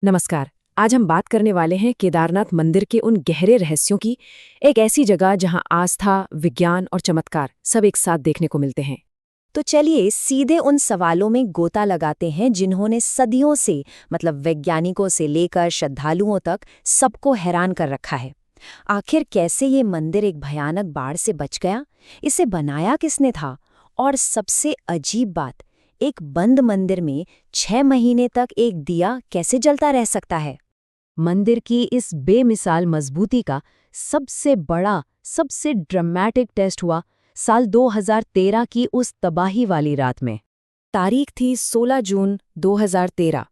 नमस्कार। आज हम बात करने वाले हैं केदारनाथ मंदिर के उन गहरे रहस्यों की। एक ऐसी जगह जहां आस्था, विज्ञान और चमत्कार सब एक साथ देखने को मिलते हैं। तो चलिए सीधे उन सवालों में गोता लगाते हैं जिन्होंने सदियों से मतलब वैज्ञानिकों से लेकर श्रद्धालुओं तक सबको हैरान कर रखा है। आखिर कैसे ये मंदिर एक भयानक बाढ़ से बच गया? इसे बनाया किसने था? और सबसे अजीब बात, एक बंद मंदिर में 6 महीने तक एक दिया कैसे जलता रह सकता है? मंदिर की इस बेमिसाल मजबूती का सबसे बड़ा, सबसे ड्रामेटिक टेस्ट हुआ साल 2013 की उस तबाही वाली रात में। तारीख थी 16 जून 2013।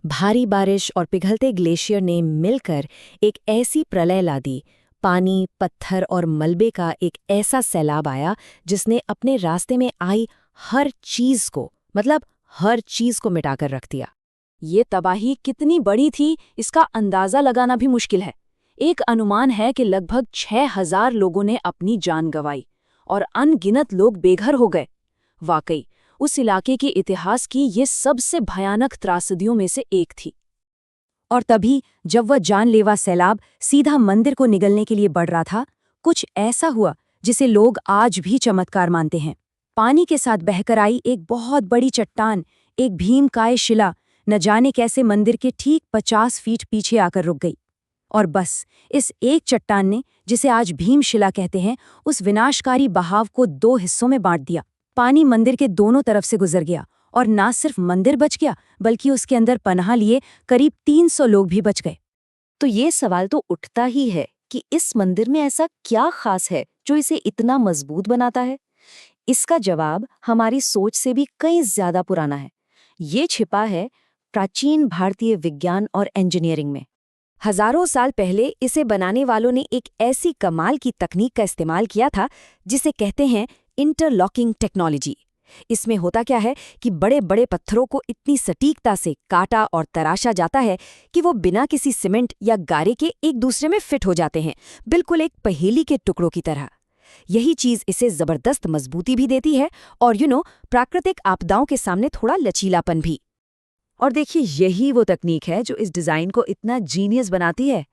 भारी बारिश और पिघलते ग्लेशियर ने मिलकर एक ऐसी प्रलय ला दी। पानी, पत्थर और मलबे का एक ऐसा सैलाब आया जिसने अपने रास्ते में आई हर चीज को, मतलब हर चीज को मिटाकर रख दिया। ये तबाही कितनी बड़ी थी, इसका अंदाजा लगाना भी मुश्किल है। एक अनुमान है कि लगभग 6000 लोगों ने अपनी जान गंवाई और अनगिनत लोग बेघर हो गए। वाकई उस इलाके के इतिहास की ये सबसे भयानक त्रासदियों में से एक थी। और तभी जब वह जानलेवा सैलाब सीधा मंदिर को निगलने के लिए बढ़ रहा था, कुछ ऐसा हुआ जिसे लोग आज भी चमत्कार मानते हैं। पानी के साथ बहकर आई एक बहुत बड़ी चट्टान, एक भीमकाय शिला, न जाने कैसे मंदिर के ठीक 50 फीट पीछे आकर रुक गई। और बस इस एक चट्टान ने, जिसे आज भीमशिला कहते हैं, उस विनाशकारी बहाव को 2 हिस्सों में बांट दिया। पानी मंदिर के दोनों तरफ से गुजर गया और ना सिर्फ मंदिर बच गया, बल्कि उसके अंदर पनाह लिए करीब 300 लोग भी बच गए। तो ये सवाल तो उठता ही है कि इस मंदिर में ऐसा क्या खास है जो इसे इतना मजबूत बनाता है? इसका जवाब हमारी सोच से भी कहीं ज्यादा पुराना है। ये छिपा है प्राचीन भारतीय विज्ञान और इंजीनियरिंग में। हजारों साल पहले इसे बनाने वालों ने एक ऐसी कमाल की तकनीक का इस्तेमाल किया था जिसे कहते हैं इंटरलॉकिंग टेक्नोलॉजी। इसमें होता क्या है कि बड़े बड़े पत्थरों को इतनी सटीकता से काटा और तराशा जाता है कि वो बिना किसी सीमेंट या गारे के एक दूसरे में फिट हो जाते हैं, बिल्कुल एक पहेली के टुकड़ों की तरह। यही चीज इसे जबरदस्त मजबूती भी देती है और प्राकृतिक आपदाओं के सामने थोड़ा लचीलापन भी। और देखिए, यही वो तकनीक है जो इस डिजाइन को इतना जीनियस बनाती है।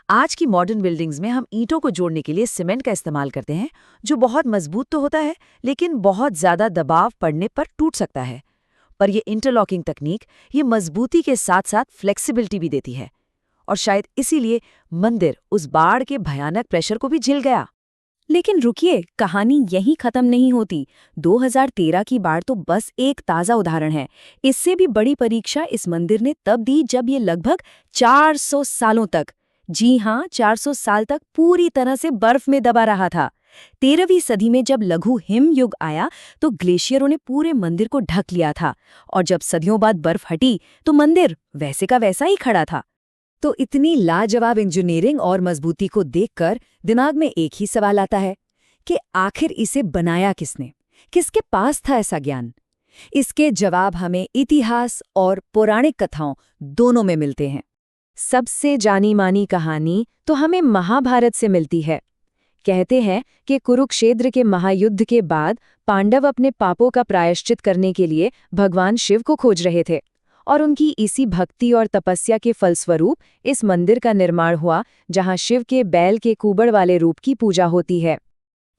आज की मॉडर्न बिल्डिंग्स में हम ईंटों को जोड़ने के लिए सीमेंट का इस्तेमाल करते हैं, जो बहुत मजबूत तो होता है लेकिन बहुत ज्यादा दबाव पड़ने पर टूट सकता है। पर ये इंटरलॉकिंग तकनीक ये मजबूती के साथ साथ फ्लेक्सिबिलिटी भी देती है। और शायद इसीलिए मंदिर उस बाढ़ के भयानक प्रेशर को भी झेल गया। लेकिन रुकिए, कहानी यहीं खत्म नहीं होती। 2013 की बाढ़ तो बस एक ताज़ा उदाहरण है। इससे भी बड़ी परीक्षा इस मंदिर ने तब दी जब ये लगभग 400 सालों तक, जी हाँ, 400 साल तक पूरी तरह से बर्फ में दबा रहा था। 13वीं सदी में जब लघु हिम युग आया तो ग्लेशियरों ने पूरे मंदिर को ढक लिया था, और जब सदियों बाद बर्फ हटी तो मंदिर वैसे का वैसा ही खड़ा था। तो इतनी लाजवाब इंजीनियरिंग और मजबूती को देखकर दिमाग में एक ही सवाल आता है कि आखिर इसे बनाया किसने, किसके पास था ऐसा ज्ञान? इसके जवाब हमें इतिहास और पौराणिक कथाओं दोनों में मिलते हैं। सबसे जानी मानी कहानी तो हमें महाभारत से मिलती है। कहते हैं कि कुरुक्षेत्र के महायुद्ध के बाद पांडव अपने पापों का प्रायश्चित करने के लिए भगवान शिव को खोज रहे थे, और उनकी इसी भक्ति और तपस्या के फलस्वरूप इस मंदिर का निर्माण हुआ, जहां शिव के बैल के कुबड़ वाले रूप की पूजा होती है।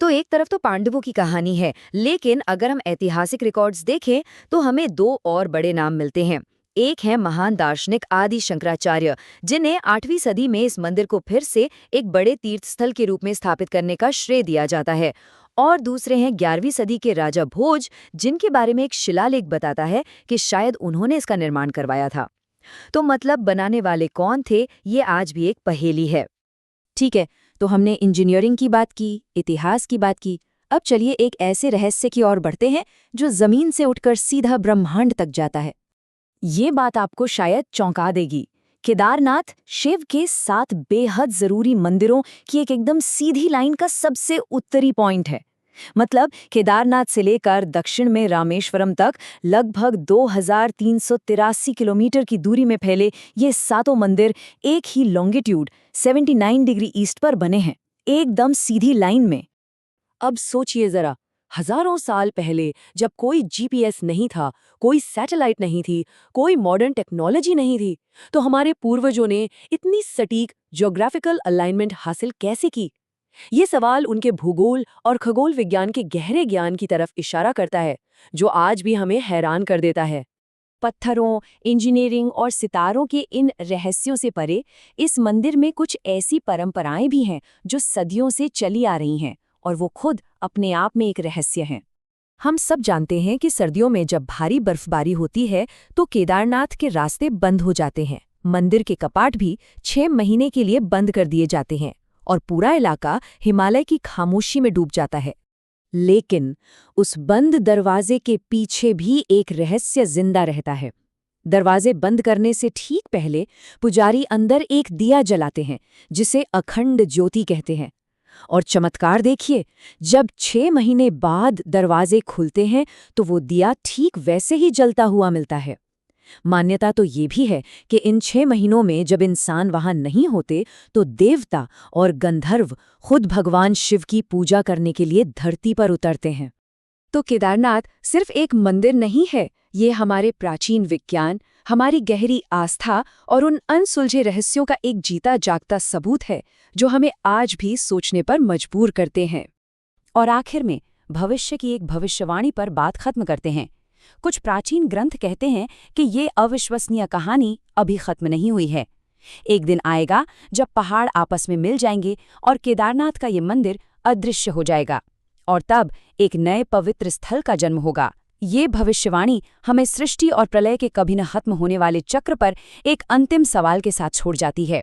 तो एक तरफ तो पांडवों की कहानी है, लेकिन अगर हम ऐतिहासिक रिकॉर्ड्स देखें तो हमें 2 और बड़े नाम मिलते हैं। एक है महान दार्शनिक आदि शंकराचार्य, जिन्हें 8वीं सदी में इस मंदिर को फिर से एक बड़े तीर्थस्थल के रूप में स्थापित करने का श्रेय दिया जाता है। और दूसरे हैं 11वीं सदी के राजा भोज, जिनके बारे में एक शिलालेख बताता है कि शायद उन्होंने इसका निर्माण करवाया था। तो मतलब बनाने वाले कौन थे, ये आज भी एक पहेली है। ठीक है, तो हमने इंजीनियरिंग की बात की, इतिहास की बात की। अब चलिए एक ऐसे रहस्य की ओर बढ़ते हैं जो जमीन से उठकर सीधा ब्रह्मांड तक जाता है। ये बात आपको शायद चौंका देगी। केदारनाथ शिव के 7 बेहद जरूरी मंदिरों की एक एकदम सीधी लाइन का सबसे उत्तरी पॉइंट है। मतलब केदारनाथ से लेकर दक्षिण में रामेश्वरम तक लगभग 2383 किलोमीटर की दूरी में फैले ये 7 मंदिर एक ही लॉन्गिट्यूड 79 डिग्री ईस्ट पर बने हैं, एकदम सीधी लाइन में। अब सोचिए जरा, हजारों साल पहले, जब कोई जीपीएस नहीं था, कोई सैटेलाइट नहीं थी, कोई मॉडर्न टेक्नोलॉजी नहीं थी, तो हमारे पूर्वजों ने इतनी सटीक ज्योग्राफिकल अलाइनमेंट हासिल कैसे की? ये सवाल उनके भूगोल और खगोल विज्ञान के गहरे ज्ञान की तरफ इशारा करता है, जो आज भी हमें हैरान कर देता है। पत्थरों, इंजीनियरिंग और सितारों के इन रहस्यों से परे, इस मंदिर में कुछ ऐसी परंपराएं भी हैं जो सदियों से चली आ रही हैं, और वो खुद अपने आप में एक रहस्य हैं। हम सब जानते हैं कि सर्दियों में जब भारी बर्फबारी होती है तो केदारनाथ के रास्ते बंद हो जाते हैं। मंदिर के कपाट भी 6 महीने के लिए बंद कर दिए जाते हैं और पूरा इलाका हिमालय की खामोशी में डूब जाता है। लेकिन उस बंद दरवाजे के पीछे भी एक रहस्य जिंदा रहता है। दरवाजे बंद करने से ठीक पहले पुजारी अंदर एक दिया जलाते हैं, जिसे अखंड ज्योति कहते हैं। और चमत्कार देखिए, जब 6 महीने बाद दरवाजे खुलते हैं तो वो दिया ठीक वैसे ही जलता हुआ मिलता है। मान्यता तो ये भी है कि इन 6 महीनों में जब इंसान वहां नहीं होते तो देवता और गंधर्व खुद भगवान शिव की पूजा करने के लिए धरती पर उतरते हैं। तो केदारनाथ सिर्फ एक मंदिर नहीं है, ये हमारे प्राचीन विज्ञान, हमारी गहरी आस्था और उन अनसुलझे रहस्यों का एक जीता जागता सबूत है, जो हमें आज भी सोचने पर मजबूर करते हैं। और आखिर में भविष्य की एक भविष्यवाणी पर बात खत्म करते हैं। कुछ प्राचीन ग्रंथ कहते हैं कि ये अविश्वसनीय कहानी अभी खत्म नहीं हुई है। एक दिन आएगा जब पहाड़ आपस में मिल जाएंगे और केदारनाथ का ये मंदिर अदृश्य हो जाएगा, और तब एक नए पवित्र स्थल का जन्म होगा। ये भविष्यवाणी हमें सृष्टि और प्रलय के कभी न खत्म होने वाले चक्र पर एक अंतिम सवाल के साथ छोड़ जाती है।